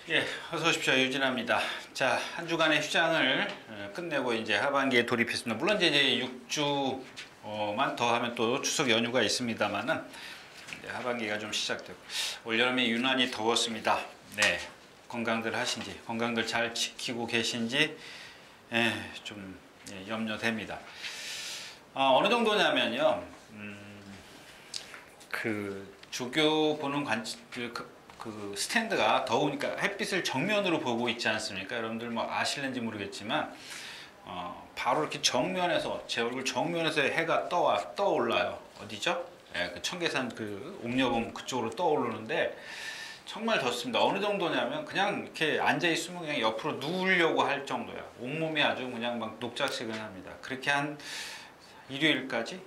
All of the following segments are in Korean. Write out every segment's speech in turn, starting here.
예, 어서 오십시오. 유진아입니다. 자, 한 주간의 휴장을 끝내고 이제 하반기에 돌입했습니다. 물론 이제 6주만 더 하면 또 추석 연휴가 있습니다만은 하반기가 좀 시작되고 올여름에 유난히 더웠습니다. 네, 건강들 하신지, 건강들 잘 지키고 계신지 좀 염려됩니다. 어느 정도냐면요, 그 조교 보는 그 스탠드가 더우니까 햇빛을 정면으로 보고 있지 않습니까? 여러분들 뭐 아실는지 모르겠지만 바로 이렇게 정면에서 제 얼굴 정면에서 해가 떠올라요. 어디죠? 예, 그 청계산 그 옥녀봉 그쪽으로 떠오르는데 정말 덥습니다. 어느 정도냐면 그냥 이렇게 앉아 있으면 그냥 옆으로 누우려고 할 정도야. 온몸이 아주 그냥 막 녹작지근합니다. 그렇게 한 일요일까지,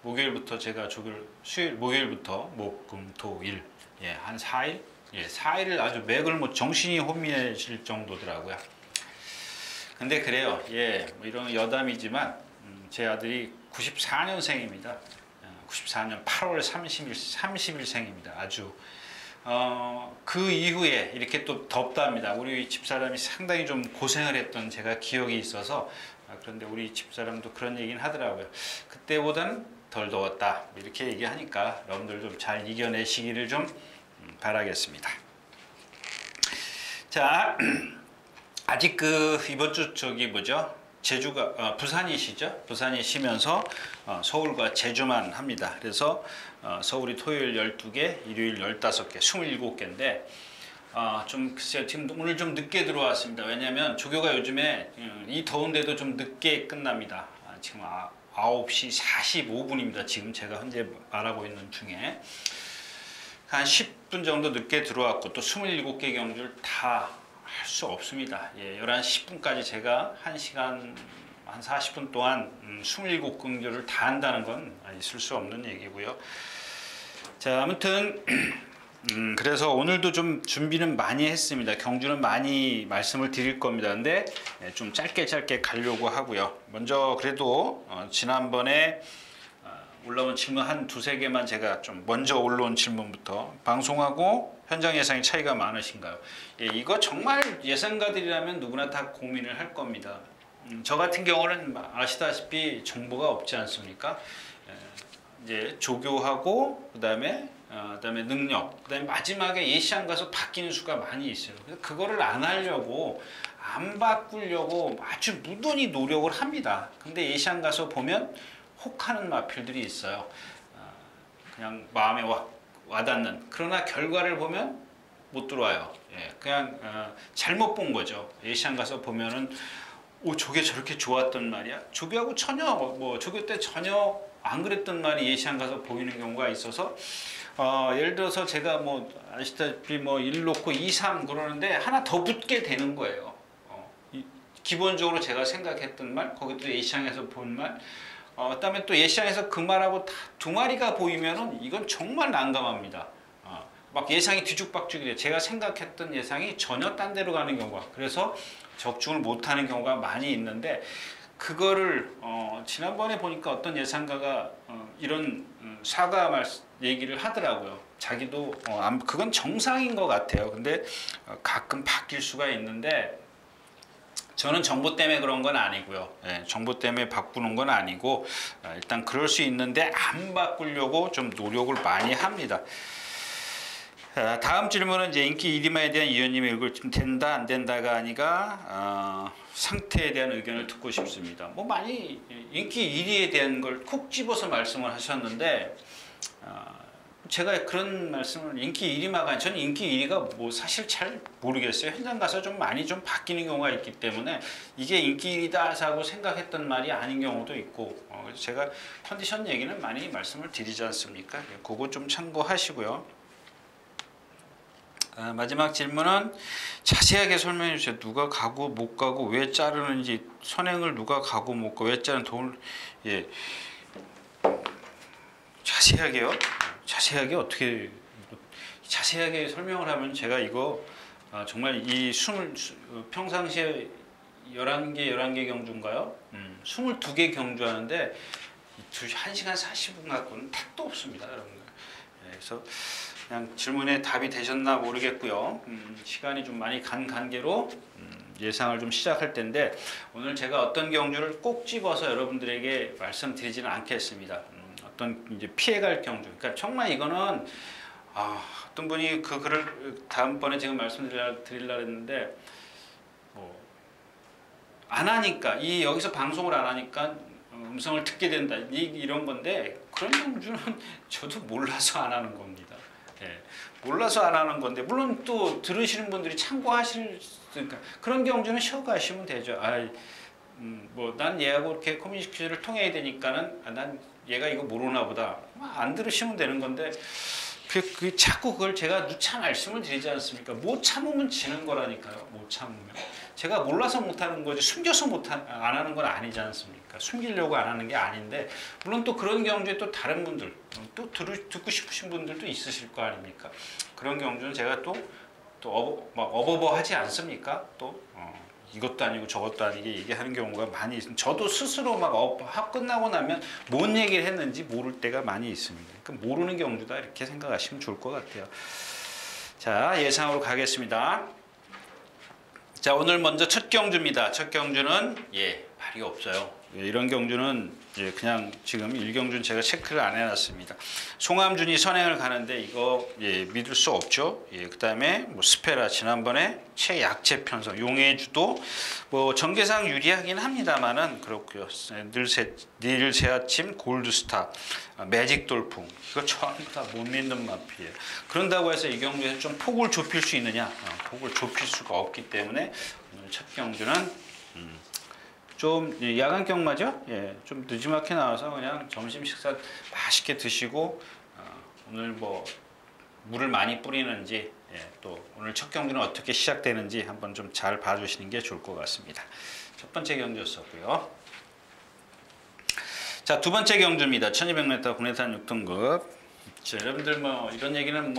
목요일부터 제가 조교를 목요일부터 목, 금, 토, 일, 한 4일? 4일을 아주 맥을 못 정신이 혼미해질 정도더라고요. 근데 그래요. 뭐 이런 여담이지만 제 아들이 94년생입니다. 94년 8월 30일생입니다. 아주 그 이후에 이렇게 또 덥답니다. 우리 집사람이 상당히 좀 고생을 했던 제가 기억이 있어서 그런데 우리 집사람도 그런 얘기는 하더라고요. 그때보다는 덜 더웠다 이렇게 얘기하니까 여러분들 좀 잘 이겨내시기를 좀 바라겠습니다. 자, 아직 이번 주 뭐죠? 제주가 부산이시죠? 부산이시면서 서울과 제주만 합니다. 그래서 서울이 토요일 12개, 일요일 15개, 27개인데 좀 글쎄요, 지금 오늘 좀 늦게 들어왔습니다. 왜냐면 조교가 요즘에 이 더운데도 좀 늦게 끝납니다. 지금 9시 45분입니다. 지금 제가 현재 말하고 있는 중에 한 10분 정도 늦게 들어왔고 또 27개 경주를 다 할 수 없습니다. 11시 10분까지 제가 1시간 한 40분 동안 27경주를 다 한다는 건 있을 수 없는 얘기고요. 자, 아무튼 그래서 오늘도 좀 준비는 많이 했습니다. 경주는 많이 말씀을 드릴 겁니다. 근데 좀 짧게 가려고 하고요. 먼저 그래도 지난번에 올라온 질문 한 두세 개만 제가 좀 먼저 올라온 질문부터 방송하고 현장 예상의 차이가 많으신가요? 이거 정말 예상가들이라면 누구나 다 고민을 할 겁니다. 저 같은 경우는 아시다시피 정보가 없지 않습니까? 이제 조교하고 그다음에 능력, 그다음에 마지막에 예시안 가서 바뀌는 수가 많이 있어요. 그래서 그거를 안 하려고 안 바꾸려고 아주 무던히 노력을 합니다. 근데 예시안 가서 보면 혹하는 마필들이 있어요. 그냥 마음에 와닿는. 그러나 결과를 보면 못 들어와요. 그냥 잘못 본 거죠. 예시안 가서 보면은 저게 저렇게 좋았던 말이야. 조교하고 조교 때 전혀 안 그랬던 말이 예시안 가서 보이는 경우가 있어서 예를 들어서 제가 아시다시피 1 놓고 2, 3 그러는데 하나 더 붙게 되는 거예요. 기본적으로 제가 생각했던 말, 거기도 예시안에서 본 말, 그다음에 또 예시장에서 그 말하고 두 마리가 보이면은 이건 정말 난감합니다. 막 예상이 뒤죽박죽이 돼요. 제가 생각했던 예상이 전혀 딴 데로 가는 경우가, 그래서 적중을 못하는 경우가 많이 있는데 그거를 지난번에 보니까 어떤 예상가가 이런 사과 얘기를 하더라고요. 자기도 그건 정상인 것 같아요. 근데 가끔 바뀔 수가 있는데 저는 정보 때문에 그런 건 아니고요. 정보 때문에 바꾸는 건 아니고 일단 그럴 수 있는데 안 바꾸려고 좀 노력을 많이 합니다. 다음 질문은 이제 인기 1위만에 대한 위원님의 의견을 좀 된다 안 된다가 아니라 상태에 대한 의견을 듣고 싶습니다. 많이 인기 1위에 대한 걸 콕 집어서 말씀을 하셨는데 제가 그런 말씀을 인기 1위마가 저는 인기 1위가 사실 잘 모르겠어요. 현장 가서 좀 많이 좀 바뀌는 경우가 있기 때문에 이게 인기 1위다 하고 생각했던 말이 아닌 경우도 있고 그래서 제가 컨디션 얘기는 많이 말씀을 드리지 않습니까? 그거 좀 참고하시고요. 마지막 질문은 자세하게 설명해 주세요. 누가 가고 못 가고 왜 자르는지, 선행을 누가 가고 못 가고 왜 자르는 도움을 자세하게요? 자세하게 어떻게 자세하게 설명을 하면 제가 이거 정말 이 평상시에 11개 경주인가요? 22개 경주하는데 1시간 40분 갖고는 택도 없습니다, 여러분들. 그래서 그냥 질문에 답이 되셨나 모르겠고요. 시간이 좀 많이 간 관계로 예상을 좀 시작할 텐데 오늘 제가 어떤 경주를 꼭 집어서 여러분들에게 말씀드리지는 않겠습니다. 어떤 이제 피해갈 경주. 그러니까 정말 이거는 어떤 분이 그 글을 다음번에 제가 말씀드리려고 했는데 안 하니까 여기서 방송을 안 하니까 음성을 듣게 된다 이런 건데 그런 경주는 저도 몰라서 안 하는 겁니다. 예, 몰라서 안 하는 건데 물론 또 들으시는 분들이 참고하실 그러니까 그런 경주는 쉬어가시면 되죠. 난 얘하고 이렇게 커뮤니케이션을 통해야 되니까는 난 얘가 이거 모르나 보다 안 들으시면 되는 건데 자꾸 그걸 제가 누차 말씀을 드리지 않습니까? 못 참으면 지는 거라니까요. 못 참으면 제가 몰라서 못하는 거지 숨겨서 안 하는 건 아니지 않습니까? 숨기려고 안 하는 게 아닌데 물론 또 그런 경주에 또 다른 분들 또 듣고 싶으신 분들도 있으실 거 아닙니까? 그런 경주는 제가 또 막 어버버하지 않습니까? 또 이것도 아니고 저것도 아니게 얘기하는 경우가 많이 있습니다. 저도 스스로 막 학업 끝나고 나면 뭔 얘기를 했는지 모를 때가 많이 있습니다. 그러니까 모르는 경주다 이렇게 생각하시면 좋을 것 같아요. 자, 예상으로 가겠습니다. 자, 오늘 먼저 첫 경주입니다. 첫 경주는 말이 없어요. 이런 경주는 그냥 지금 1경주는 제가 체크를 안 해놨습니다. 송암준이 선행을 가는데 이거 믿을 수 없죠. 그 다음에 스페라 지난번에 최약체 편성 용해주도 전개상 유리하긴 합니다만은 그렇고요. 늘 새아침 골드스타 매직 돌풍 이거 전부 다 못 믿는 마피예요. 그런다고 해서 이 경주에서 좀 폭을 좁힐 수 있느냐? 폭을 좁힐 수가 없기 때문에 오늘 첫 경주는 좀 야간 경마죠. 좀 늦지막히 나와서 그냥 점심 식사 맛있게 드시고 오늘 물을 많이 뿌리는지 또 오늘 첫 경주는 어떻게 시작되는지 한번 좀 잘 봐주시는 게 좋을 것 같습니다. 첫 번째 경주였었고요. 자, 두 번째 경주입니다. 1200m 국내산 6등급. 자, 여러분들 이런 얘기는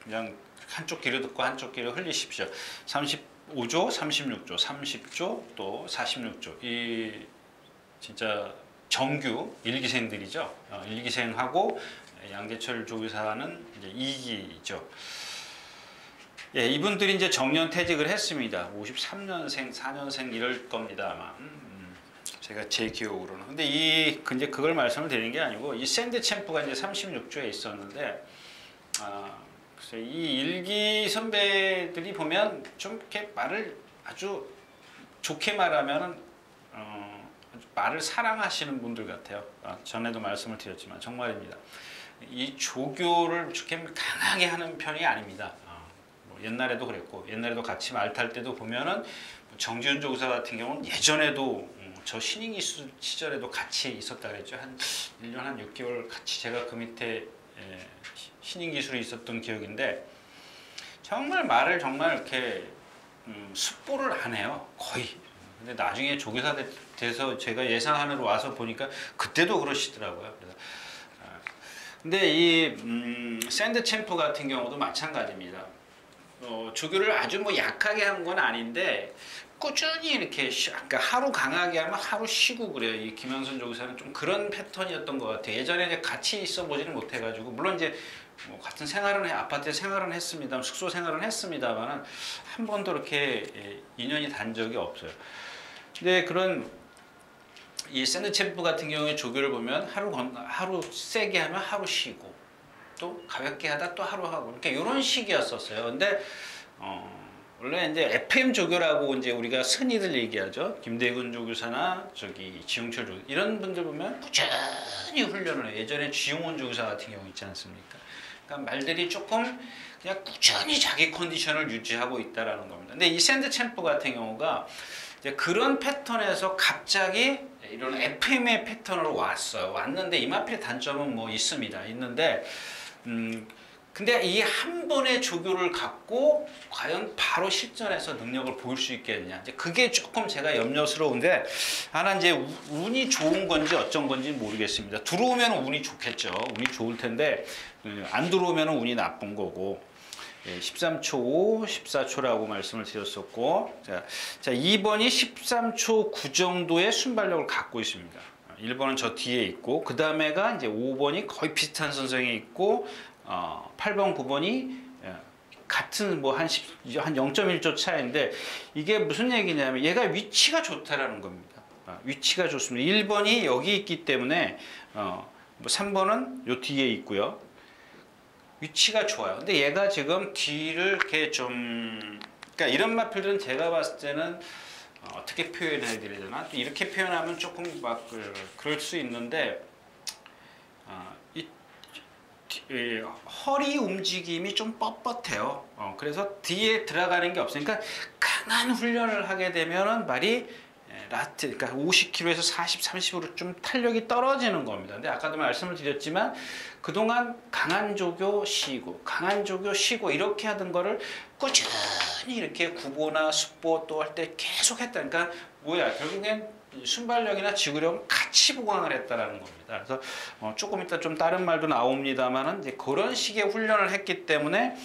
그냥 한쪽 귀로 듣고 한쪽 귀로 흘리십시오. 35조, 36조, 30조, 또 46조. 이 진짜 정규 1기생들이죠. 1기생하고 양재철 조교사는 이제 2기죠. 이분들이 이제 정년 퇴직을 했습니다. 53년생, 4년생 이럴 겁니다, 아마. 제가 제 기억으로는. 근데 이제 그걸 말씀을 드리는 게 아니고 이 샌드 챔프가 이제 36조에 있었는데 이 일기 선배들이 보면 좀 이렇게 말을 아주 좋게 말하면은 말을 사랑하시는 분들 같아요. 전에도 말씀을 드렸지만 정말입니다. 이 조교를 그렇게 강하게 하는 편이 아닙니다. 옛날에도 그랬고 옛날에도 같이 말 탈 때도 보면은 정지훈 조교사 같은 경우는 예전에도 저 신인 기수 시절에도 같이 있었다 그랬죠. 한 1년 한 6개월 같이 제가 그 밑에 신인 기술이 있었던 기억인데 정말 말을 정말 이렇게 숫보를 안 해요. 거의. 근데 나중에 조교사 돼서 제가 예상하느라 와서 보니까 그때도 그러시더라고요. 그래서 근데 이 샌드 챔프 같은 경우도 마찬가지입니다. 조교를 아주 약하게 한 건 아닌데 꾸준히 이렇게 그러니까 하루 강하게 하면 하루 쉬고 그래요. 이 김영선 조교사는 좀 그런 패턴이었던 것 같아요. 예전에 이제 같이 있어 보지는 못해가지고 물론 이제 같은 생활은 아파트에 생활은 했습니다. 숙소 생활은 했습니다만 한 번도 이렇게 인연이 단 적이 없어요. 근데 그런 이 샌드 챔프 같은 경우에 조교를 보면 하루 세게 하면 하루 쉬고 또 가볍게 하다 또 하루 하고 그러니까 이런 식이었었어요. 근데 원래 이제 FM 조교라고 이제 우리가 흔히들 얘기하죠. 김대근 조교사나 지용철 조교 이런 분들 보면 꾸준히 훈련을 해요. 예전에 지용원 조교사 같은 경우 있지 않습니까? 그러니까 말들이 조금 그냥 꾸준히 자기 컨디션을 유지하고 있다라는 겁니다. 근데 이 샌드 챔프 같은 경우가 이제 그런 패턴에서 갑자기 이런 FM의 패턴으로 왔는데 이마필의 단점은 있습니다. 있는데 근데 이 한 번의 조교를 갖고 과연 바로 실전에서 능력을 보일 수 있겠느냐. 이제 그게 조금 제가 염려스러운데 하나 이제 운이 좋은 건지 어쩐 건지 모르겠습니다. 들어오면 운이 좋겠죠. 운이 좋을 텐데 안 들어오면 운이 나쁜 거고. 13초 5, 14초라고 말씀을 드렸었고 자 2번이 13초 9 정도의 순발력을 갖고 있습니다. 1번은 저 뒤에 있고 그 다음에가 이제 5번이 거의 비슷한 선상에 있고 8번, 9번이 같은 뭐 한 0.1조 차이인데 이게 무슨 얘기냐면 얘가 위치가 좋다라는 겁니다. 위치가 좋습니다. 1번이 여기 있기 때문에 뭐 3번은 요 뒤에 있고요. 위치가 좋아요. 근데 얘가 지금 뒤를 이렇게 좀 그러니까 이런 마필들은 제가 봤을 때는 어떻게 표현해야 되나? 또 이렇게 표현하면 조금 막 그럴 수 있는데 이 허리 움직임이 좀 뻣뻣해요. 그래서 뒤에 들어가는 게 없으니까 강한 훈련을 하게 되면은 말이 라트 그러니까 50kg에서 40, 30으로 좀 탄력이 떨어지는 겁니다. 근데 아까도 말씀을 드렸지만 그동안 강한 조교 쉬고 강한 조교 쉬고 이렇게 하던 거를 꾸준히 이렇게 구보나 습보 또 할 때 계속 했다. 그러니까 뭐야 결국엔 순발력이나 지구력을 같이 보강을 했다라는 겁니다. 그래서 조금 이따 좀 다른 말도 나옵니다만은 이제 그런 식의 훈련을 했기 때문에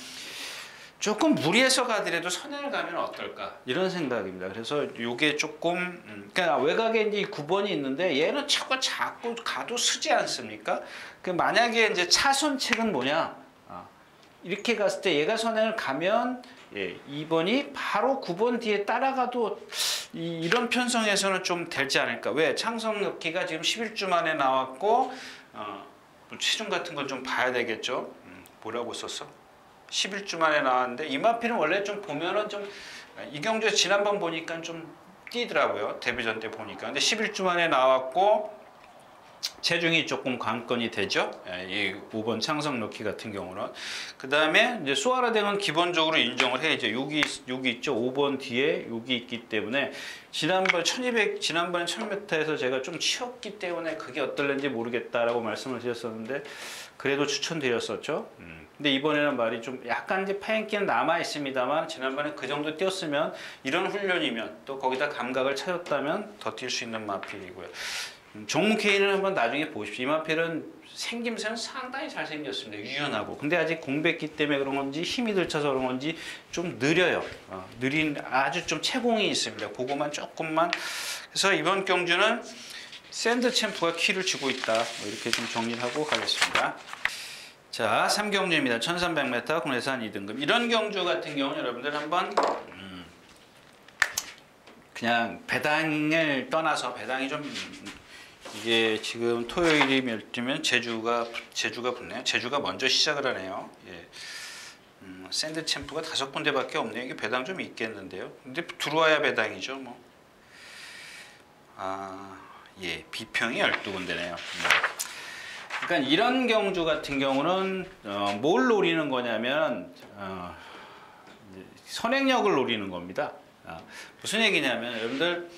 조금 무리해서 가더라도 선행을 가면 어떨까 이런 생각입니다. 그래서 이게 조금 그러니까 외곽에 이제 9번이 있는데 얘는 자꾸 가도 쓰지 않습니까? 그 만약에 이제 차선책은 뭐냐? 이렇게 갔을 때 얘가 선행을 가면 2번이 바로 9번 뒤에 따라가도 이런 편성에서는 좀 되지 않을까? 왜? 창성역기가 지금 11주 만에 나왔고 체중 같은 건 좀 봐야 되겠죠? 뭐라고 썼어? 11주 만에 나왔는데 이마필은 원래 좀 보면은 좀 이경주 지난번 보니까 좀 뛰더라고요. 데뷔전 때 보니까. 근데 11주 만에 나왔고 체중이 조금 관건이 되죠. 이 5번 창성 럭키 같은 경우는. 그 다음에 이제 수아라댕은 기본적으로 인정을 해야죠. 여기 있죠. 5번 뒤에 여기 있기 때문에 지난번에 1000m에서 제가 좀 치웠기 때문에 그게 어떨는지 모르겠다라고 말씀을 드렸었는데 그래도 추천드렸었죠. 근데 이번에는 말이 좀 약간 이제 파행기는 남아 있습니다만 지난번에 그 정도 뛰었으면 이런 훈련이면 또 거기다 감각을 찾았다면 더 뛸 수 있는 마필이고요. 종문 K는 한번 나중에 보십시오. 이 마필은 생김새는 상당히 잘생겼습니다. 유연하고. 근데 아직 공백기 때문에 그런 건지 힘이 들쳐서 그런 건지 좀 느려요. 느린 아주 좀 채공이 있습니다. 그거만 조금만. 그래서 이번 경주는 샌드 챔프가 키를 쥐고 있다. 뭐 이렇게 좀 정리를 하고 가겠습니다. 자, 3경주입니다. 1300m 국내산 2등급. 이런 경주 같은 경우는 여러분들 한번 그냥 배당을 떠나서 배당이 좀 이게 지금 토요일이 면 제주가 붙네요. 제주가 먼저 시작을 하네요. 예. 샌드 챔프가 5군데밖에 없네요. 이게 배당 좀 있겠는데요. 근데 들어와야 배당이죠, 뭐. 예, 비평이 12군데네요. 그러니까 이런 경주 같은 경우는 뭘 노리는 거냐면 선행력을 노리는 겁니다. 무슨 얘기냐면 여러분들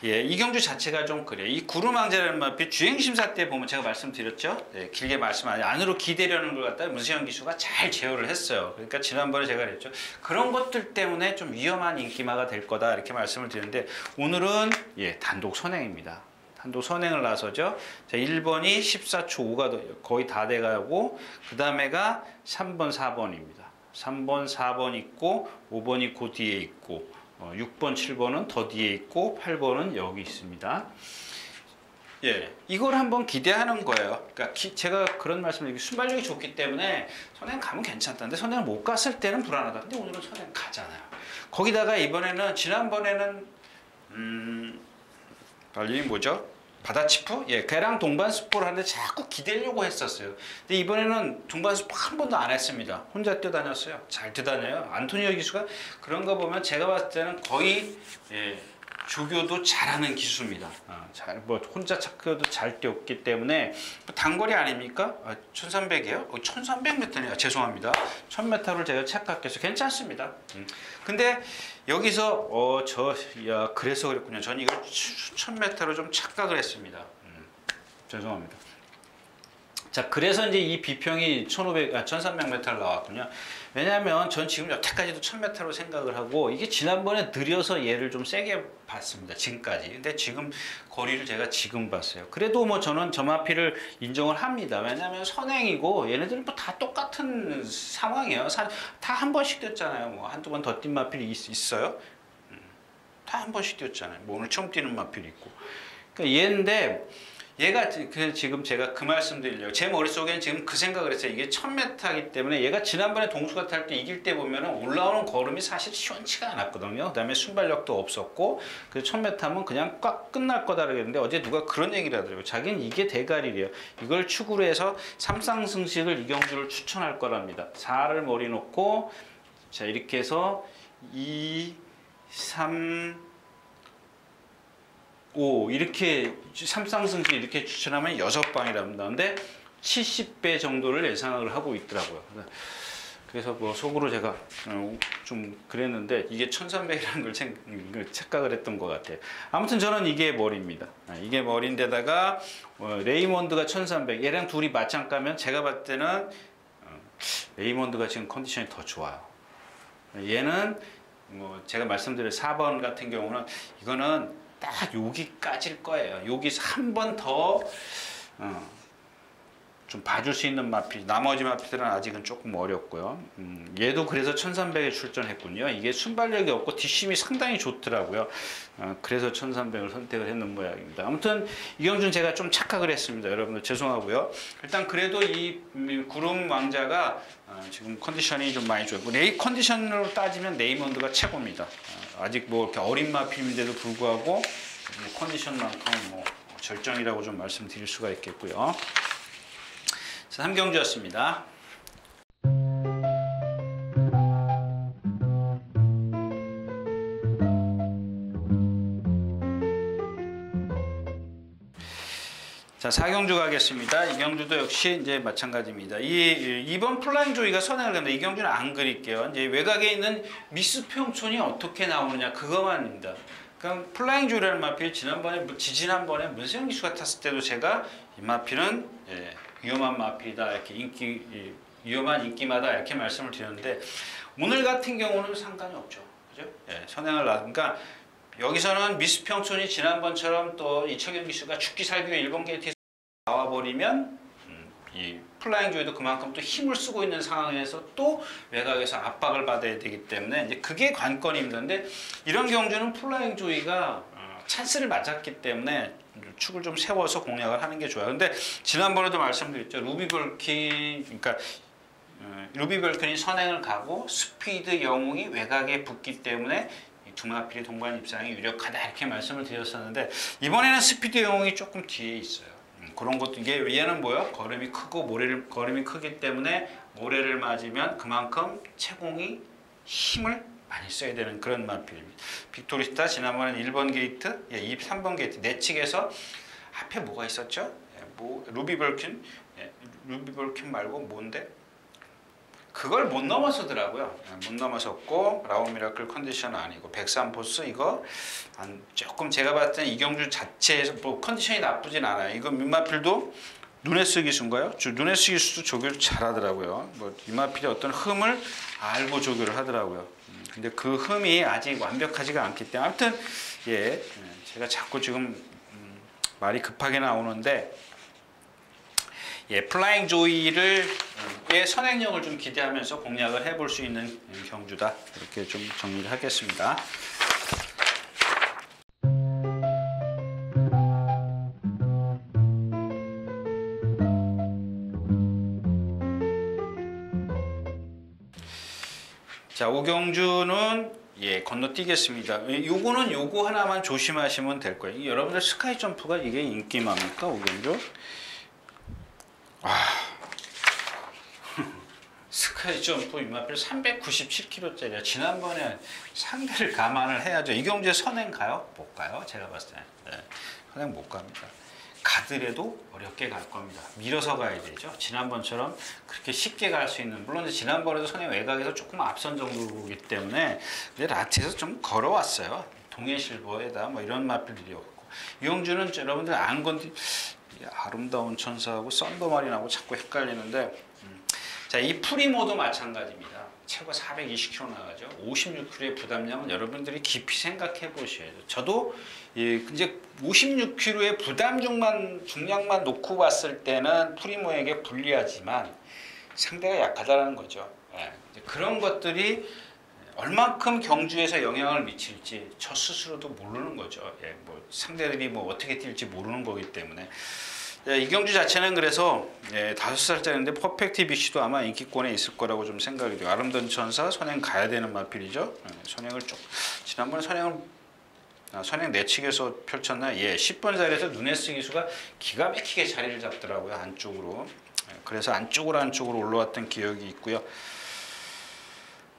이 경주 자체가 좀 그래요. 이 구름왕자라는 마필 주행심사 때 보면 제가 말씀드렸죠. 길게 말씀 안으로 기대려는 걸 갖다 문세영 기수가 잘 제어를 했어요. 그러니까 지난번에 제가 그랬죠. 그런 것들 때문에 좀 위험한 인기마가 될 거다 이렇게 말씀을 드렸는데 오늘은 단독 선행입니다. 단독 선행을 나서죠. 자, 1번이 14초 5가 거의 다 돼가고 그 다음에가 3번, 4번입니다. 3번, 4번 있고 5번이 그 뒤에 있고 6번, 7번은 더 뒤에 있고 8번은 여기 있습니다. 이걸 한번 기대하는 거예요. 그러니까 제가 그런 말씀을 드리고 순발력이 좋기 때문에 선행 가면 괜찮다는데 선행을 못 갔을 때는 불안하다. 근데 오늘은 선행 가잖아요. 거기다가 이번에는 지난번에는 빨리 뭐죠? 바다치프? 걔랑 동반 스포를 하는데 자꾸 기대려고 했었어요. 근데 이번에는 동반 스포 한 번도 안 했습니다. 혼자 뛰어다녔어요. 잘 뛰어다녀요. 안토니오 기수가 그런 거 보면 제가 봤을 때는 거의 조교도 잘하는 기수입니다. 뭐 혼자 착해도 잘 뛰었기 때문에 단거리 아닙니까? 1300이에요? 1300m네요. 죄송합니다. 1000m를 제가 착각해서 괜찮습니다. 근데 여기서 그래서 그랬군요. 전 이걸 1000m로 좀 착각을 했습니다. 죄송합니다. 자, 그래서 이제 이 비평이 1300m를 나왔군요. 왜냐하면 전 지금 여태까지도 1000m로 생각을 하고 이게 지난번에 느려서 얘를 좀 세게 봤습니다. 지금까지. 근데 지금 거리를 제가 지금 봤어요. 그래도 뭐 저는 점화피를 인정을 합니다. 왜냐하면 선행이고 얘네들은 뭐 다 똑같은 상황이에요. 다 한 번씩 뛰었잖아요. 뭐 한두 번 더 뛴 마필이 있어요. 다 한 번씩 뛰었잖아요. 뭐 오늘 처음 뛰는 마필이 있고. 그러니까 얘인데 얘가 지금 제가 그 말씀 드리려고 제 머릿속에는 지금 그 생각을 했어요. 이게 1000m이기 때문에 얘가 지난번에 동수가 탈 때 이길 때 보면은 올라오는 걸음이 사실 시원치가 않았거든요. 그다음에 순발력도 없었고 그래서 1000m면 그냥 꽉 끝날 거다 그랬는데 어제 누가 그런 얘기를 하더라고요. 자기는 이게 대가리래요. 이걸 축으로 해서 삼상승식을 이경주를 추천할 거랍니다. 4를 머리 놓고 자 이렇게 해서 2, 3, 5 이렇게 삼상승식 이렇게 추천하면 6방이랍니다. 근데 70배 정도를 예상을 하고 있더라고요. 그래서 뭐 속으로 제가 좀 그랬는데 이게 1300이라는 걸 착각을 했던 것 같아요. 아무튼 저는 이게 머리입니다. 이게 머리인데다가 레이몬드가 1300 얘랑 둘이 맞짱 까면 제가 봤을 때는 레이몬드가 지금 컨디션이 더 좋아요. 얘는 뭐 제가 말씀드린 4번 같은 경우는 이거는 딱 여기까지일 거예요. 여기서 한 번 더 좀 봐줄 수 있는 마필, 나머지 마필들은 아직은 조금 어렵고요. 얘도 그래서 1300에 출전했군요. 이게 순발력이 없고 뒷심이 상당히 좋더라고요. 그래서 1300을 선택을 했는 모양입니다. 아무튼 이경준 제가 좀 착각을 했습니다. 여러분들 죄송하고요. 일단 그래도 이 구름 왕자가 지금 컨디션이 좀 많이 좋고 레이 컨디션으로 따지면 레이몬드가 최고입니다. 아직 뭐 이렇게 어린 마필인데도 불구하고 컨디션만큼 뭐 절정이라고 좀 말씀드릴 수가 있겠고요. 3경주였습니다. 자, 4경주 가겠습니다. 이경주도 역시 이제 마찬가지입니다. 이번 플라잉 조이가 선행을 합니다. 이경주는 안 그릴게요. 이제 외곽에 있는 미스 평촌이 어떻게 나오느냐 그것만입니다. 그럼 플라잉 조이라는 마필 지난번에 문세영 기수가 탔을 때도 제가 이 마필은 위험한 마필이다 이렇게 위험한 인기마다 이렇게 말씀을 드렸는데 오늘 같은 경우는 상관이 없죠. 그죠? 선행을 하니까 여기서는 미스 평촌이 지난번처럼 또 이철경 기수가 죽기 살기로 일본 게이트에서 나와버리면 이 플라잉 조이도 그만큼 또 힘을 쓰고 있는 상황에서 또 외곽에서 압박을 받아야 되기 때문에 이제 그게 관건입니다. 근데 이런 경주는 플라잉 조이가 찬스를 맞았기 때문에 축을 좀 세워서 공략을 하는 게 좋아요. 근데 지난번에도 말씀드렸죠. 루비 벌킨이 선행을 가고 스피드 영웅이 외곽에 붙기 때문에 두 마필의 동반 입상이 유력하다 이렇게 말씀을 드렸었는데 이번에는 스피드 영웅이 조금 뒤에 있어요. 그런 것도 이게 얘는 뭐요? 걸음이 크고 걸음이 크기 때문에 모래를 맞으면 그만큼 채공이 힘을 많이 써야 되는 그런 마필입니다. 빅토리스타 지난번에 1번 게이트, 3번 게이트 내측에서 앞에 뭐가 있었죠? 루비 벌킨 말고 뭔데? 그걸 못 넘어서더라고요. 못 넘어섰고 라온 미라클 컨디션은 아니고 103포스 이거 조금 제가 봤을 때 이경주 자체에서 뭐 컨디션이 나쁘진 않아요. 이거 민마필도 누네스 기수인가요? 누네스 기수도 조교를 잘하더라고요. 뭐 민마필의 어떤 흠을 알고 조교를 하더라고요. 근데 그 흠이 아직 완벽하지가 않기 때문에 아무튼 제가 자꾸 지금 말이 급하게 나오는데 플라잉 조이의 선행력을 좀 기대하면서 공략을 해볼 수 있는 경주다 이렇게 좀 정리를 하겠습니다. 자, 오경주는 건너뛰겠습니다. 요거는 요거 하나만 조심하시면 될 거예요. 여러분들 스카이 점프가 이게 인기맘입니까, 오경주? 스카이 점프 이마필 397kg짜리야. 지난번에 상대를 감안을 해야죠. 이경주에 선행 가요? 못 가요. 제가 봤을 때 선행 못 갑니다. 가더라도 어렵게 갈 겁니다. 밀어서 가야 되죠. 지난번처럼 그렇게 쉽게 갈 수 있는, 물론 지난번에도 선행 외곽에서 조금 앞선 정도이기 때문에 근데 라트에서 좀 걸어왔어요. 동해실버에다 뭐 이런 마필들이었고, 이경주는 여러분들 안 건디 아름다운 천사하고 썬더마린하고 자꾸 헷갈리는데, 자, 이 프리모도 마찬가지입니다. 최고 420km 나가죠. 56km의 부담량은 여러분들이 깊이 생각해 보셔야죠. 저도 이제 56km의 부담 중량만 놓고 봤을 때는 프리모에게 불리하지만 상대가 약하다는 거죠. 그런 것들이 얼만큼 경주에서 영향을 미칠지 저 스스로도 모르는 거죠. 예, 뭐 상대들이 뭐 어떻게 뛸지 모르는 거기 때문에. 예, 이 경주 자체는 그래서 5살짜리인데 퍼펙트 BC도 아마 인기권에 있을 거라고 좀 생각이 돼요. 아름다운 천사 선행 가야 되는 마필이죠. 선행을 지난번에 선행 내측에서 펼쳤나? 예, 10번 자리에서 누네스 기수가 기가 막히게 자리를 잡더라고요. 안쪽으로. 그래서 안쪽으로 올라왔던 기억이 있고요.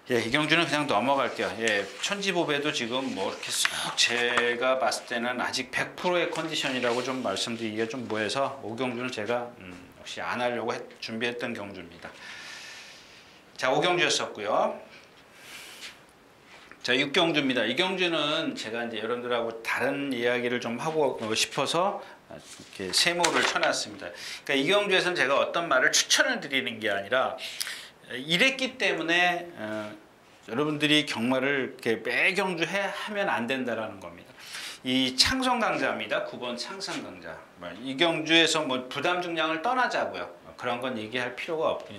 예, 이 경주는 그냥 넘어갈게요. 예, 천지보배도 지금 뭐 이렇게 쏙 제가 봤을 때는 아직 100%의 컨디션이라고 좀 말씀드리기가 좀 뭐해서 5경주는 제가 역시 안 하려고 준비했던 경주입니다. 자, 5경주였었고요. 자, 6경주입니다. 이 경주는 제가 이제 여러분들하고 다른 이야기를 좀 하고 싶어서 이렇게 세모를 쳐놨습니다. 그러니까 이 경주에서는 제가 어떤 말을 추천을 드리는 게 아니라 이랬기 때문에 여러분들이 경마를 이렇게 매 경주 하면 안 된다라는 겁니다. 이 창성 강자입니다. 9번 창성 강자. 이 경주에서 뭐 부담 중량을 떠나자고요. 그런 건 얘기할 필요가 없고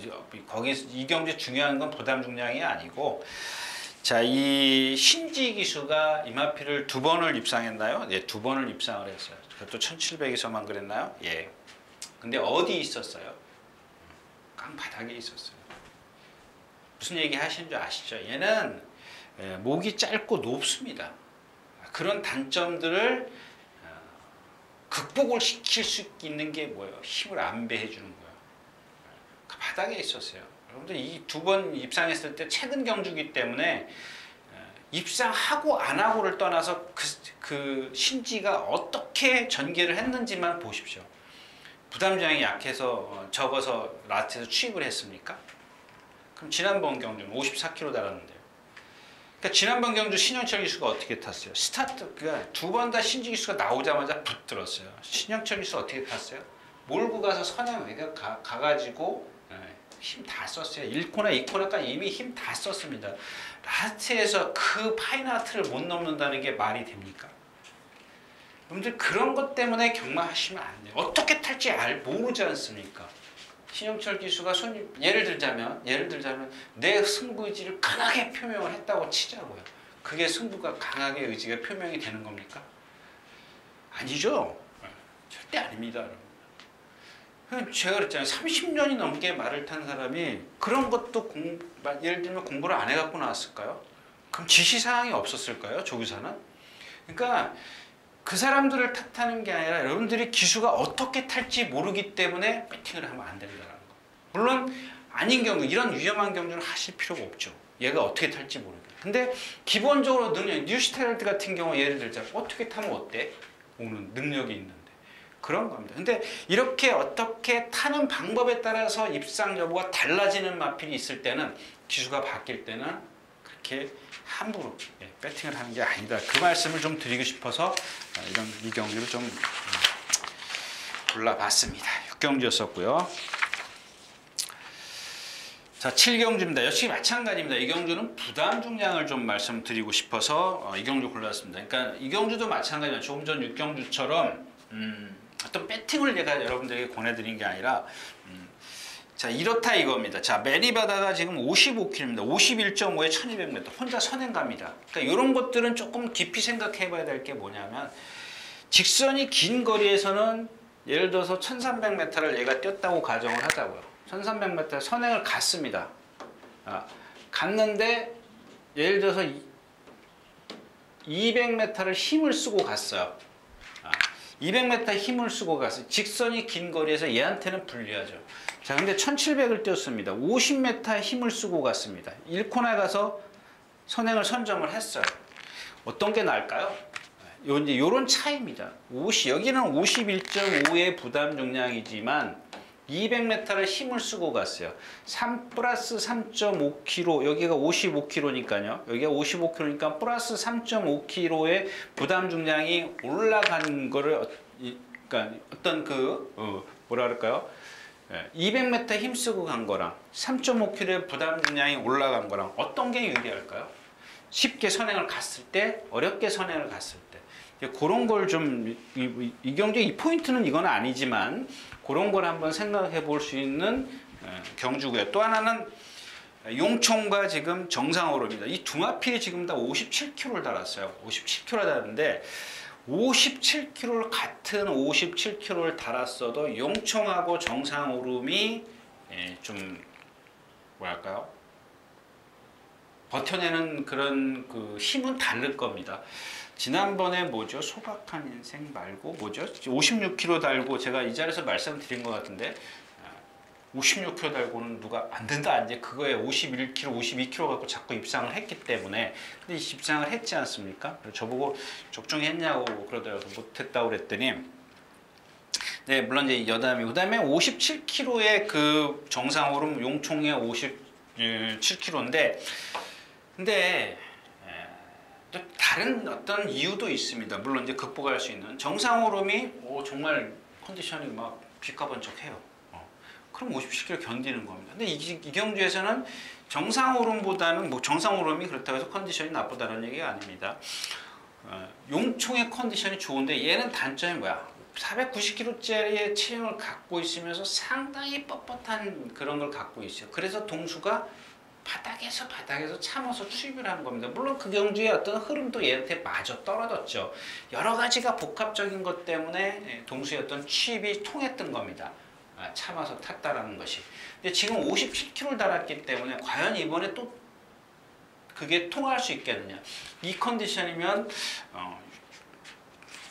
거기 이 경주 중요한 건 부담 중량이 아니고. 자, 이 신지 기수가 이마피를 2번을 입상했나요? 예, 2번을 입상을 했어요. 그것도 1700에서만 그랬나요? 예. 근데 어디 있었어요? 강바닥에 있었어요. 무슨 얘기 하시는 줄 아시죠? 얘는 목이 짧고 높습니다. 그런 단점들을 극복을 시킬 수 있는 게 뭐예요? 힘을 안배해 주는 거예요. 바닥에 있었어요. 여러분들 이 2번 입상했을 때 최근 경주기 때문에 입상하고 안 하고를 떠나서 그 신지가 어떻게 전개를 했는지만 보십시오. 부담장이 약해서 적어서 라트에서 취입을 했습니까? 그럼 지난번 경주는 54km 달았는데요. 그러니까 지난번 경주 신영철 기수가 어떻게 탔어요? 스타트가 2번 다 신지 기수가 나오자마자 붙들었어요. 신영철 기수 어떻게 탔어요? 몰고 가서 선행에 가가지고 힘 다 썼어요. 1코너, 2코너까지 이미 힘 다 썼습니다. 라트에서 그 파인아트를 못 넘는다는 게 말이 됩니까? 여러분들 그런 것 때문에 경마하시면 안 돼요. 어떻게 탈지 모르지 않습니까? 신영철 기수가 예를 들자면 내 승부 의지를 강하게 표명을 했다고 치자고요. 그게 승부가 강하게 의지가 표명이 되는 겁니까? 아니죠. 절대 아닙니다. 여러분. 제가 그랬잖아요. 30년이 넘게 말을 탄 사람이 그런 것도 예를 들면 공부를 안 해갖고 나왔을까요? 그럼 지시사항이 없었을까요? 조교사는? 그러니까 그 사람들을 탓하는 게 아니라 여러분들이 기수가 어떻게 탈지 모르기 때문에 배팅을 하면 안 된다는 거. 물론 아닌 경우 이런 위험한 경주는 하실 필요가 없죠. 얘가 어떻게 탈지 모르게. 근데 기본적으로 능력, 뉴시테랄드 같은 경우 예를 들자면 어떻게 타면 어때? 오는 능력이 있는데 그런 겁니다. 근데 이렇게 어떻게 타는 방법에 따라서 입상 여부가 달라지는 마필이 있을 때는 기수가 바뀔 때는 그렇게 함부로 배팅을 하는 게 아니다. 그 말씀을 좀 드리고 싶어서 이 경주를 좀 골라봤습니다. 6경주였었고요. 자, 7경주입니다. 역시 마찬가지입니다. 이 경주는 부담 중량을 좀 말씀드리고 싶어서 이 경주 골랐습니다. 그러니까 이 경주도 마찬가지입니다. 조금 전 6경주처럼 어떤 배팅을 제가 여러분들에게 권해드린 게 아니라 자, 이렇다 이겁니다. 자, 메리바다가 지금 55km입니다. 51.5에 1200m. 혼자 선행 갑니다. 그러니까 이런 것들은 조금 깊이 생각해 봐야 될 게 뭐냐면 직선이 긴 거리에서는 예를 들어서 1300m를 얘가 뛰었다고 가정을 하자고요. 1300m 선행을 갔습니다. 갔는데 예를 들어서 200m를 힘을 쓰고 갔어요. 200m 힘을 쓰고 갔어요. 직선이 긴 거리에서 얘한테는 불리하죠. 자, 근데 1700을 뛰었습니다. 50m 힘을 쓰고 갔습니다. 1코너에 가서 선행을 선점을 했어요. 어떤 게 나을까요? 요런 차이입니다. 여기는 51.5의 부담 중량이지만 200m를 힘을 쓰고 갔어요. 3 플러스 3.5kg, 여기가 55kg니까요. 여기가 55kg니까 플러스 3.5kg의 부담 중량이 올라간 거를, 그러니까 어떤 뭐라 그럴까요? 200m 힘 쓰고 간 거랑 3.5kg의 부담 중량이 올라간 거랑 어떤 게 유리할까요? 쉽게 선행을 갔을 때, 어렵게 선행을 갔을 때. 그런 걸 좀, 이 경주의 이 포인트는 이건 아니지만, 그런 걸 한번 생각해 볼 수 있는 경주고요. 또 하나는 용총과 지금 정상오름입니다. 이 두 마필이 지금 다 57km를 달았어요. 57km 달았는데 57km를 같은 57km를 달았어도 용총하고 정상오름이 좀 뭐랄까요? 버텨내는 그런 그 힘은 다를 겁니다. 지난번에 뭐죠? 소박한 인생 말고 뭐죠? 56km 달고 제가 이 자리에서 말씀드린 것 같은데 56km 달고는 누가 안 된다 이제 그거에 51km, 52km 갖고 자꾸 입상을 했기 때문에 근데 입상을 했지 않습니까? 저보고 적중히 했냐고 그러더라고요. 못했다고 그랬더니 네 물론 이제 여담이 그다음에 57km의 그 정상오름 용총의 57km인데 근데 또 다른 어떤 이유도 있습니다. 물론 이제 극복할 수 있는 정상오름이 정말 컨디션이 막 비까번쩍해요. 그럼 57km 견디는 겁니다. 근데 이 경주에서는 정상오름보다는 뭐 정상오름이 그렇다고 해서 컨디션이 나쁘다는 얘기가 아닙니다. 용총의 컨디션이 좋은데 얘는 단점이 뭐야? 490kg짜리의 체형을 갖고 있으면서 상당히 뻣뻣한 그런 걸 갖고 있어요. 그래서 동수가 바닥에서 참아서 추입을 하는 겁니다. 물론 그 경주의 어떤 흐름도 얘한테 마저 떨어졌죠. 여러 가지가 복합적인 것 때문에 동수의 어떤 추입이 통했던 겁니다. 참아서 탔다라는 것이. 근데 지금 57km를 달았기 때문에 과연 이번에 또 그게 통할 수 있겠느냐. 이 컨디션이면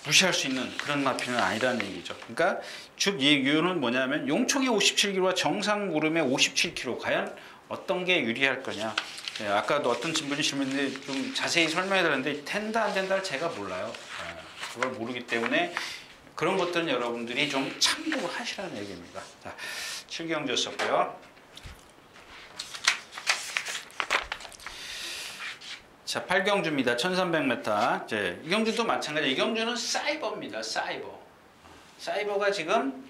무시할 수 있는 그런 마필은 아니라는 얘기죠. 그러니까 즉 이 이유는 뭐냐면 용총의 57km와 정상오름의 57km 과연 어떤 게 유리할 거냐. 네, 아까도 어떤 분이 질문인데 좀 자세히 설명해 드렸는데 된다 안 된다를 제가 몰라요. 그걸 모르기 때문에 그런 것들은 여러분들이 좀 참고하시라는 얘기입니다. 자, 7경주였었고요. 자, 8경주입니다. 1300m. 이제 이 경주도 마찬가지. 이 경주는 사이버입니다. 사이버. 사이버가 지금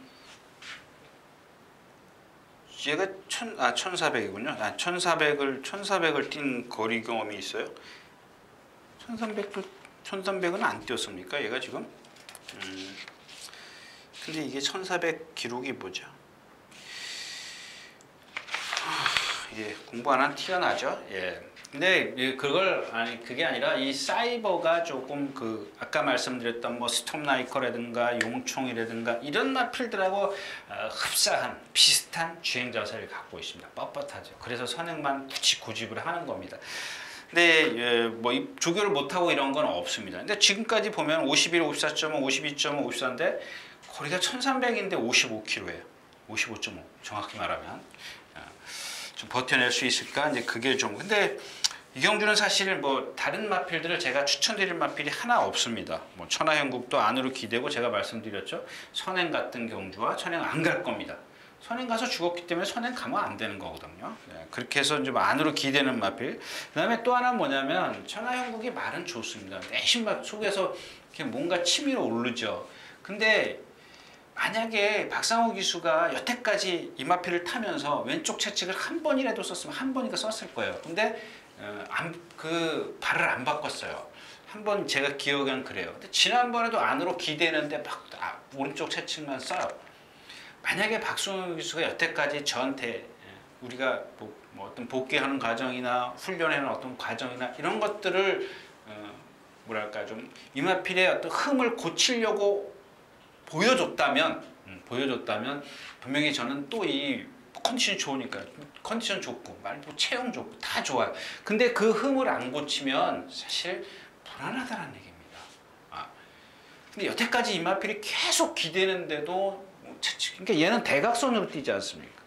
얘가 1400이군요. 1400을 뛴 거리 경험이 있어요. 1300은 안 뛰었습니까? 얘가 지금? 근데 이게 1400 기록이 뭐죠? 예, 공부 안 한 티가 나죠? 예. 근데 그게 아니라 이 사이버가 조금 아까 말씀드렸던 뭐 스톰나이커라든가 용총이라든가 이런 마필들하고 흡사한 비슷한 주행 자세를 갖고 있습니다. 뻣뻣하죠. 그래서 선행만 고집을 하는 겁니다. 근데 뭐 조교를 못하고 이런 건 없습니다. 근데 지금까지 보면 51, 54.5, 52.5, 54인데 거리가 1300인데 55km예요. 55.5 정확히 말하면 좀 버텨낼 수 있을까? 이제 그게 좀 근데 이 경주는 사실 뭐 다른 마필들을 제가 추천드릴 마필이 하나 없습니다. 뭐 천하형국도 안으로 기대고 제가 말씀드렸죠. 선행 같은 경주와 선행 안 갈 겁니다. 선행 가서 죽었기 때문에 선행 가면 안 되는 거거든요. 네, 그렇게 해서 좀 안으로 기대는 마필. 그다음에 또 하나 뭐냐면 천하형국이 말은 좋습니다. 내심 막 속에서 이렇게 뭔가 치밀어 오르죠. 근데 만약에 박상호 기수가 여태까지 이 마필을 타면서 왼쪽 채찍을 한 번이라도 썼으면 한 번인가 썼을 거예요. 근데 그 발을 안 바꿨어요. 한 번 제가 기억엔 그래요. 근데 지난번에도 안으로 기대는데 막 오른쪽 채찍만 써요. 만약에 박상호 기수가 여태까지 저한테 우리가 뭐 어떤 복귀하는 과정이나 훈련하는 어떤 과정이나 이런 것들을 뭐랄까 좀 이 마필의 어떤 흠을 고치려고 보여줬다면 분명히 저는 또 이 컨디션이 좋으니까 컨디션 좋고 말고 체형 좋고 다 좋아요. 근데 그 흠을 안 고치면 사실 불안하다는 얘기입니다. 근데 여태까지 이 마필이 계속 기대는데도 그러니까 얘는 대각선으로 뛰지 않습니까?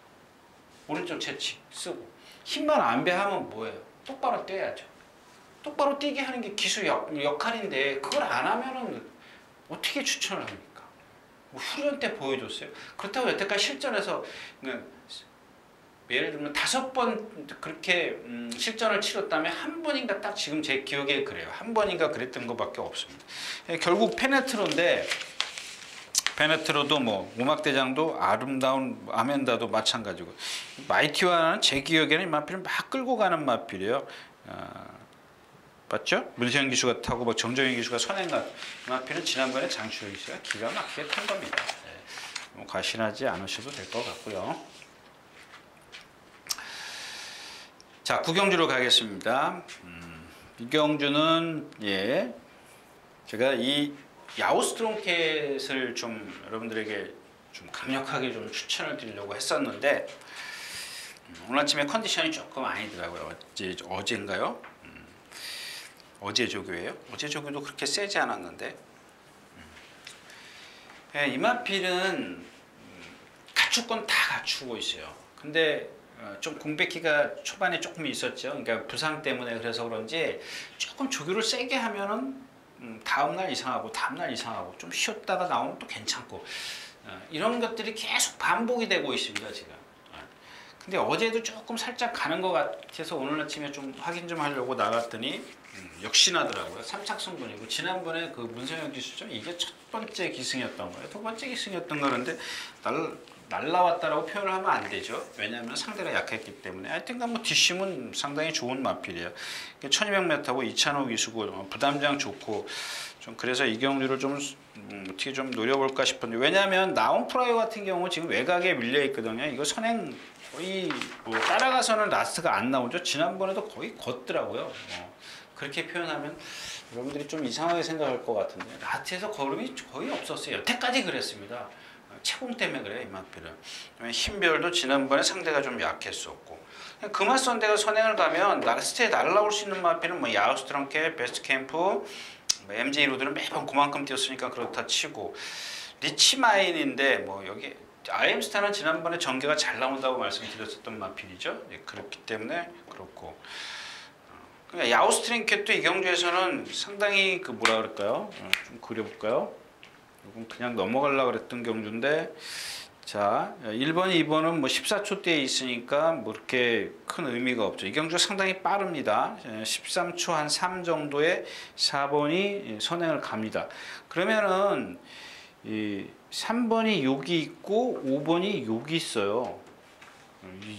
오른쪽 채찍 쓰고 힘만 안 배하면 뭐예요? 똑바로 뛰어야죠. 똑바로 뛰게 하는 게 기수 역할인데 그걸 안 하면은 어떻게 추천을 합니까? 훈련 때 보여줬어요. 그렇다고 여태까지 실전에서 예를 들면 5번 그렇게 실전을 치렀다면 한 번인가 딱 지금 제 기억에 그래요. 한 번인가 그랬던 것밖에 없습니다. 결국 페네트로인데 페네트로도 뭐 음악대장도 아름다운 아멘다도 마찬가지고 마이티와는 제 기억에는 이 마필을 막 끌고 가는 마필이에요. 맞죠? 문세영 기수가 타고 뭐 정정희 기수가 선행간 마필은 지난번에 장추혁 기수가 기가 막히게 탄 겁니다. 네. 뭐 과신하지 않으셔도 될 것 같고요. 자, 구경주로 가겠습니다. 이경주는 예, 제가 이 야오스트롱켓을 좀 여러분들에게 좀 강력하게 좀 추천을 드리려고 했었는데 오늘 아침에 컨디션이 조금 아니더라고요. 어제인가요? 어제 조교예요? 어제 조교도 그렇게 세지 않았는데 예, 이마필은 갖출 건 다 갖추고 있어요. 근데 좀 공백기가 초반에 조금 있었죠. 그러니까 부상 때문에 그래서 그런지 조금 조교를 세게 하면은 다음날 이상하고 다음날 이상하고 좀 쉬었다가 나오면 또 괜찮고 이런 것들이 계속 반복이 되고 있습니다 지금. 근데 어제도 조금 살짝 가는 것 같아서 오늘 아침에 좀 확인 좀 하려고 나갔더니 역시나더라고요. 3착승분이고 지난번에 그 문성현 기수죠. 이게 첫 번째 기승이었던 거예요. 두 번째 기승이었던 거는데 날라왔다라고 표현을 하면 안 되죠. 왜냐하면 상대가 약했기 때문에. 하여튼간 뭐 뒷심은 상당히 좋은 마필이에요. 1200m고 2,000호 기수고 부담장 좋고 좀 그래서 이경주를 좀 어떻게 좀 노려볼까 싶은데 왜냐하면 나온프라이어 같은 경우 지금 외곽에 밀려 있거든요. 이거 선행 거의 뭐 따라가서는 라스트가 안 나오죠. 지난번에도 거의 걷더라고요. 그렇게 표현하면 여러분들이 좀 이상하게 생각할 것 같은데 라스트에서 걸음이 거의 없었어요. 여태까지 그랬습니다. 채공 때문에 그래요. 이마필은. 흰별도 지난번에 상대가 좀 약했었고 금화선대가 선행을 가면 라스트에 날라올 수 있는 마필은 뭐 야우스트랑케, 베스트캠프, 뭐 MJ 로드는 매번 그만큼 뛰었으니까 그렇다 치고 리치마인인데 뭐 여기 아임스타는 지난번에 전개가 잘 나온다고 말씀드렸었던 마필이죠. 그렇기 때문에 그렇고 그러니까 야우스트링켓도 이경주에서는 상당히 그 뭐라 그럴까요? 좀 그려볼까요? 이건 그냥 넘어가려고 그랬던 경주인데 자 1번, 2번은 뭐 14초대에 있으니까 뭐 그렇게 큰 의미가 없죠. 이 경주가 상당히 빠릅니다. 13초 한 3 정도에 4번이 선행을 갑니다. 그러면은 이 3번이 여기 있고 5번이 여기 있어요.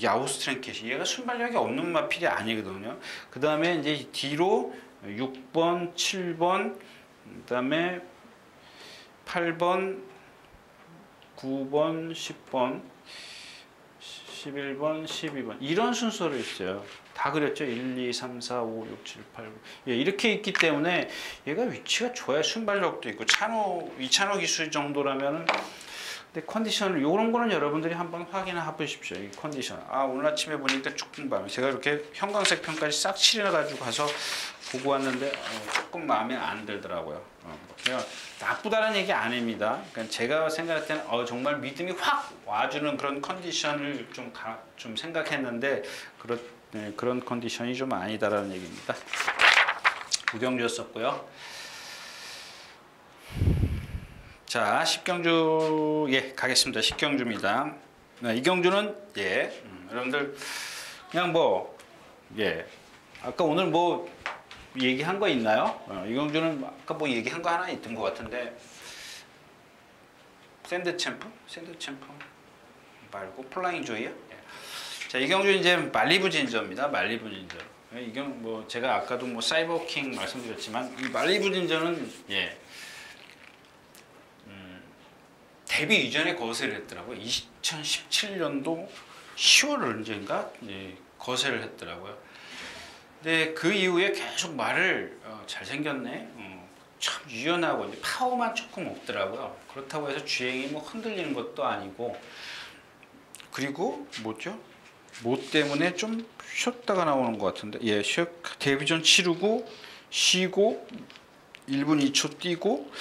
야우스트랭켓이 얘가 순발력이 없는 마필이 아니거든요. 그 다음에 이제 뒤로 6번, 7번, 그 다음에 8번, 9번, 10번, 11번, 12번 이런 순서로 있어요. 다 그랬죠. 1, 2, 3, 4, 5, 6, 7, 8, 9 예, 이렇게 있기 때문에 얘가 위치가 좋아요. 순발력도 있고 찬호, 2찬호 기수 정도라면은 근데 컨디션을 이런 거는 여러분들이 한번 확인해 보십시오. 이 컨디션. 오늘 아침에 보니까 조금 밤에 제가 이렇게 형광색 편까지 싹 칠해 가지고 가서 보고 왔는데 조금 마음에 안 들더라고요. 그냥 나쁘다는 얘기 아닙니다. 그러니까 제가 생각할 때는 정말 믿음이 확 와주는 그런 컨디션을 좀 생각했는데 그런 컨디션이 좀 아니다라는 얘기입니다. 구경주였었고요. 자, 10경주 예 가겠습니다. 10경주입니다. 이 경주는 예 여러분들 그냥 뭐 예 아까 오늘 뭐 얘기한 거 있나요? 이 경주는 아까 뭐 얘기한 거 하나 있던 것 같은데 샌드챔프 말고 플라잉 조이요? 예. 자, 이 경주 이제 말리부 진저입니다. 말리부 진저. 이경 뭐 제가 아까도 뭐 사이버킹 말씀드렸지만 이 말리부 진저는 예. 데뷔 이전에 거세를 했더라고요. 2017년도 10월 언제인가 거세를 했더라고요. 근데 그 이후에 계속 말을 잘생겼네. 참 유연하고 이제 파워만 조금 없더라고요. 그렇다고 해서 주행이 뭐 흔들리는 것도 아니고 그리고 뭐죠? 뭐 때문에 좀 쉬었다가 나오는 것 같은데 예, 데뷔전 치르고 쉬고 1분 2초 뛰고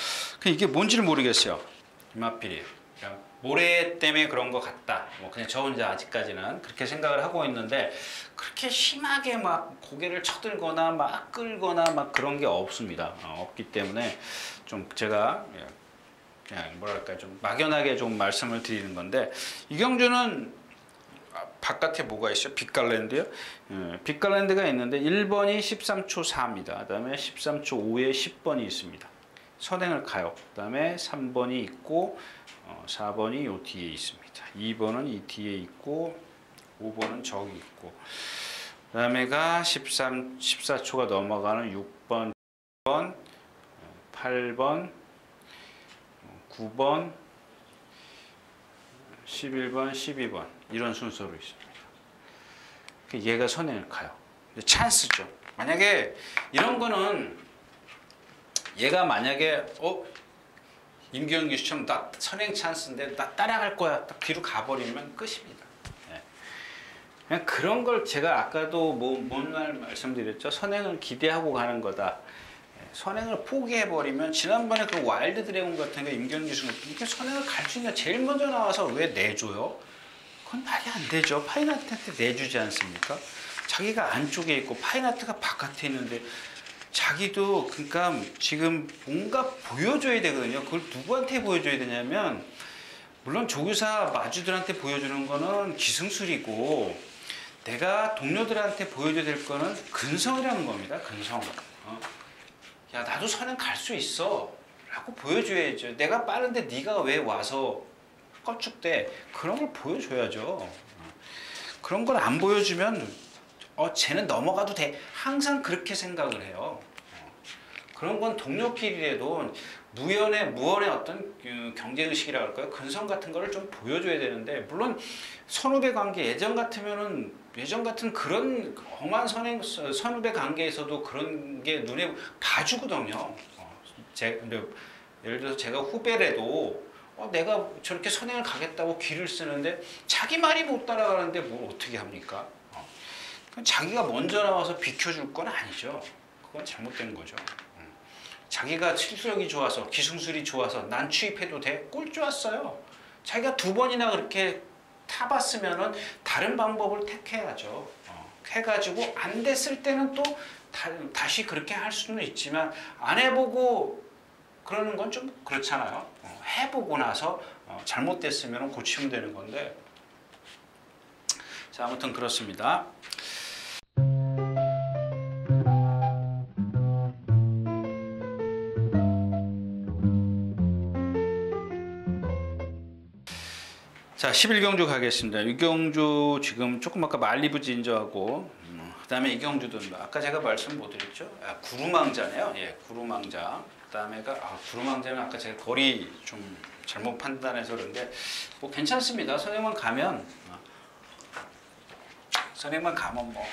이게 뭔지를 모르겠어요. 이마필이 그냥 모래 때문에 그런 것 같다. 뭐 그냥 저 혼자 아직까지는 그렇게 생각을 하고 있는데 그렇게 심하게 막 고개를 쳐들거나 막 끌거나 막 그런 게 없습니다. 없기 때문에 좀 제가 그냥 뭐랄까 좀 막연하게 좀 말씀을 드리는 건데 이 경주는 바깥에 뭐가 있어요? 빅갈랜드요? 빅갈랜드가 있는데 1번이 13초 4입니다. 그 다음에 13초 5에 10번이 있습니다. 선행을 가요. 그 다음에 3번이 있고 4번이 요 뒤에 있습니다. 2번은 이 뒤에 있고 5번은 저기 있고 그 다음에가 14초가 넘어가는 6번, 8번, 9번, 11번, 12번 이런 순서로 있습니다. 얘가 선행을 가요. 찬스죠. 만약에 이런 거는 얘가 만약에 임경규 씨처럼 나 선행 찬스인데 나 따라갈 거야 딱 뒤로 가버리면 끝입니다. 예. 그냥 그런 걸 제가 아까도 뭔 말 말씀드렸죠. 선행을 기대하고 가는 거다. 예. 선행을 포기해버리면 지난번에 그 와일드 드래곤 같은 게 임경규 씨가 이렇게 선행을 갈 수 있냐 제일 먼저 나와서 왜 내줘요? 그건 말이 안 되죠. 파이나트한테 내주지 않습니까? 자기가 안쪽에 있고 파이나트가 바깥에 있는데 자기도 그러니까 지금 뭔가 보여줘야 되거든요. 그걸 누구한테 보여줘야 되냐면 물론 조교사 마주들한테 보여주는 거는 기승술이고 내가 동료들한테 보여줘야 될 거는 근성이라는 겁니다. 근성. 야 나도 선행 갈 수 있어 라고 보여줘야죠. 내가 빠른데 네가 왜 와서 껄쭉대. 그런 걸 보여줘야죠. 그런 걸 안 보여주면 쟤는 넘어가도 돼. 항상 그렇게 생각을 해요. 그런 건 동료끼리라도 무언의 어떤 경제의식이라고 할까요? 근성 같은 거를 좀 보여줘야 되는데 물론 선후배 관계 예전 같은 그런 험한 선후배 관계에서도 그런 게 눈에 봐주거든요. 예를 들어서 제가 후배라도 내가 저렇게 선행을 가겠다고 길을 쓰는데 자기 말이 못 따라가는데 뭘 어떻게 합니까? 자기가 먼저 나와서 비켜줄 건 아니죠. 그건 잘못된 거죠. 자기가 실력이 좋아서 기술술이 좋아서 난 취입해도 돼? 꼴 좋았어요. 자기가 2번이나 그렇게 타봤으면은 다른 방법을 택해야죠. 해가지고 안 됐을 때는 또 다시 그렇게 할 수는 있지만 안 해보고 그러는 건 좀 그렇잖아요. 해보고 나서 잘못됐으면 고치면 되는 건데 자 아무튼 그렇습니다. 자 11경주 가겠습니다. 이경주 지금 조금 아까 말리부 진저하고 그 다음에 이경주도 아까 제가 말씀 못 드렸죠. 구루망자네요. 예, 구루망자. 그 다음에가 구루망자는 아까 제가 거리 좀 잘못 판단해서 그런데 뭐 괜찮습니다. 선행만 가면 뭐.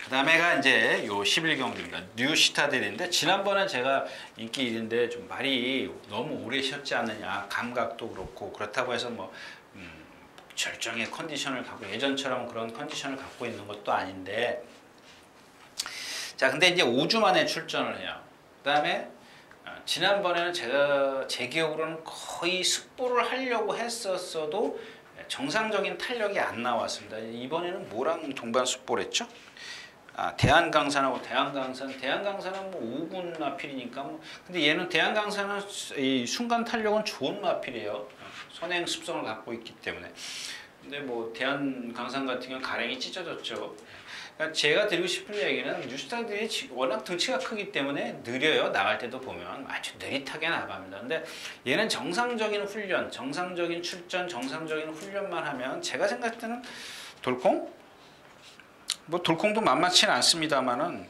그 다음에가 이제 요 11경주입니다. 뉴시타델인데 지난번에 제가 인기 1인데 좀 말이 너무 오래 쉬었지 않느냐. 감각도 그렇고 그렇다고 해서 뭐 절정의 컨디션을 갖고 예전처럼 그런 컨디션을 갖고 있는 것도 아닌데 자 근데 이제 5주 만에 출전을 해요. 그 다음에 지난번에는 제 기억으로는 거의 습보를 하려고 했었어도 정상적인 탄력이 안 나왔습니다. 이번에는 뭐랑 동반 습보를 했죠? 대한강산하고 대한강산은 뭐 5군 마필이니까 뭐 근데 얘는 대한강산은 이 순간 탄력은 좋은 마필이에요. 선행 습성을 갖고 있기 때문에. 근데 뭐 대한강산 같은 경우는 가랭이 찢어졌죠. 그러니까 제가 드리고 싶은 얘기는 뉴스타들이 워낙 등치가 크기 때문에 느려요. 나갈 때도 보면 아주 느릿하게 나갑니다. 근데 얘는 정상적인 훈련, 정상적인 출전, 정상적인 훈련만 하면 제가 생각할 때는 돌콩도 만만치는 않습니다만은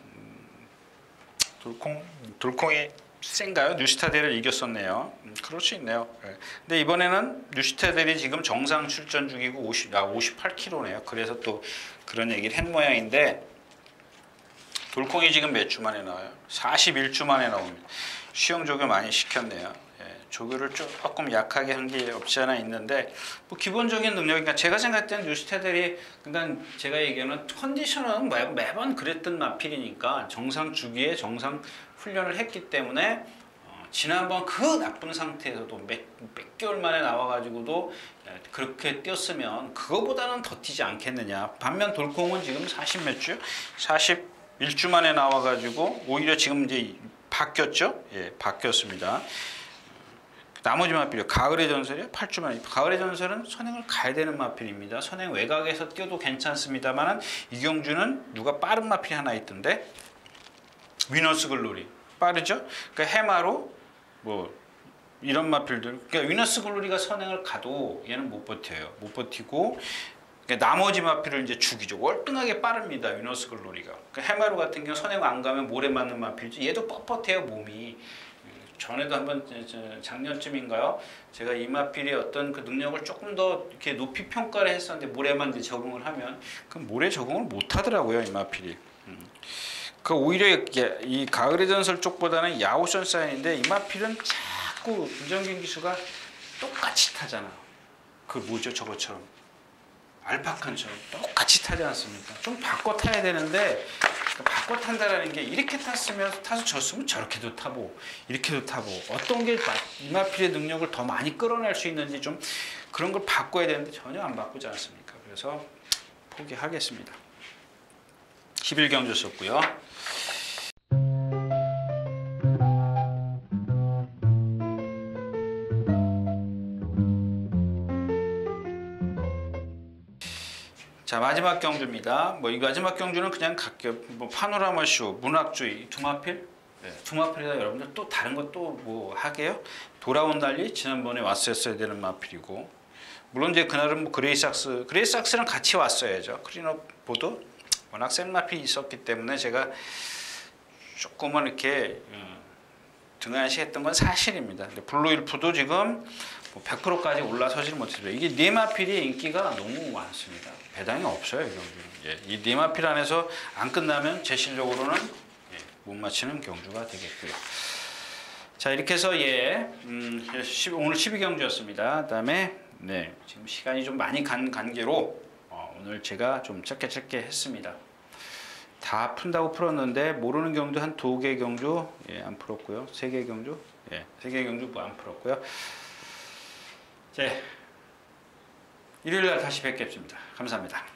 돌콩이 센가요? 뉴시타델을 이겼었네요. 그럴 수 있네요. 네. 근데 이번에는 뉴시타델이 지금 정상 출전 중이고 58kg네요. 그래서 또 그런 얘기를 한 모양인데 돌콩이 지금 몇 주 만에 나와요? 41주 만에 나옵니다. 수영 조교 많이 시켰네요. 조교를 조금 약하게 한 게 없지 않아 있는데 뭐 기본적인 능력이니까 제가 생각할 때는 뉴시타델이 그러니까 제가 얘기하는 컨디션은 매번 그랬던 마필이니까 정상 주기에 정상 훈련을 했기 때문에 지난번 그 나쁜 상태에서도 몇 개월 만에 나와가지고도 그렇게 뛰었으면 그거보다는 더 뛰지 않겠느냐. 반면 돌콩은 지금 40 몇 주? 41주 만에 나와가지고 오히려 지금 이제 바뀌었죠? 예, 바뀌었습니다. 나머지 마필이요. 가을의 전설이요. 8주 만에. 가을의 전설은 선행을 가야 되는 마필입니다. 선행 외곽에서 뛰어도 괜찮습니다만 이경주는 누가 빠른 마필이 하나 있던데 위너스 글로리. 빠르죠? 그러니까 해마로 뭐 이런 마필들. 그러니까 위너스 글로리가 선행을 가도 얘는 못 버텨요. 못 버티고 그러니까 나머지 마필을 이제 죽이죠. 월등하게 빠릅니다. 위너스 글로리가. 그러니까 해마로 같은 경우 선행 안 가면 모래 맞는 마필이지. 얘도 뻣뻣해요 몸이. 전에도 한번 작년쯤인가요? 제가 이마필의 어떤 그 능력을 조금 더 이렇게 높이 평가를 했었는데 모래만 이제 적응을 하면 그 모래 적응을 못 하더라고요, 이마필이. 그 오히려 이 가을의 전설 쪽보다는 야오션 사인인데 이마필은 자꾸 부정경 기수가 똑같이 타잖아. 그 뭐죠, 저것처럼 알파칸처럼 똑같이 타지 않습니까? 좀 바꿔 타야 되는데 바꿔 탄다라는 게 이렇게 탔으면 타서 졌으면 저렇게도 타고 이렇게도 타고 어떤 게 이마필의 능력을 더 많이 끌어낼 수 있는지 좀 그런 걸 바꿔야 되는데 전혀 안 바꾸지 않습니까? 그래서 포기하겠습니다. 11경주 썼고요. 자, 마지막 경주입니다. 이 마지막 경주는 그냥 파노라마 쇼, 문학주의, 두마필? 네, 두마필이다. 여러분들 또 다른 것도 하게요? 돌아온 달리 지난번에 왔었어야 되는 마필이고, 물론 이제 그날은 그레이삭스랑 같이 왔어야죠. 크리너보도 워낙 센 마필이 있었기 때문에 제가 조금은 이렇게 등한시했던 건 사실입니다. 근데 블루일프도 지금 100%까지 올라서지는 못했어요. 이게 네마필이 인기가 너무 많습니다. 배당이 없어요, 이 경주는. 예, 이 네마필 안에서 안 끝나면 제 실력으로는 못 맞히는 경주가 되겠고요. 자, 이렇게 해서 오늘 12경주였습니다. 그다음에 지금 시간이 좀 많이 간 관계로 오늘 제가 좀 짧게 했습니다. 다 푼다고 풀었는데 모르는 경주 한 2개 경주 안 풀었고요. 3개 경주 3개 경주 안 풀었고요. 일요일 날 다시 뵙겠습니다. 감사합니다.